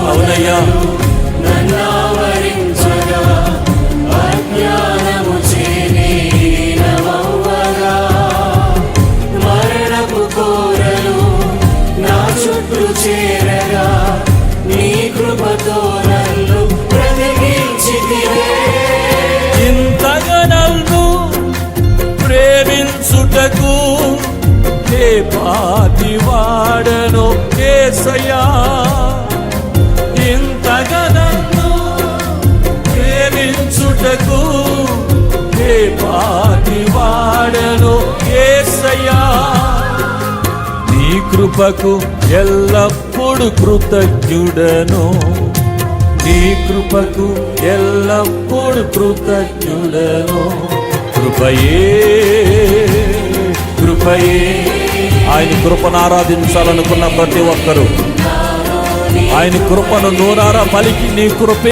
అవునయ్యా, మరణపు కోరలు నా చుట్టూ చేరగా నీ కృపతో నన్ను బ్రతికించితివే. ఇంతగా నన్ను ప్రేమించుటకు ఏ పాటి వాడను యేసయ్యా, ఇంతగా నన్ను ప్రేమించుటకు ఏ పాటి వాడను యేసయ్యా. నీ కృపకు ఎల్లప్పుడు కృతజ్ఞుడను, నీ కృపకు ఎల్లప్పుడు కృతజ్ఞుడను. కృపయే కృపయే. ఆయన కృపను ఆరాధించాలనుకున్న ప్రతి ఒక్కరూ ఆయన కృపను నూరారా పలికి నీ కృప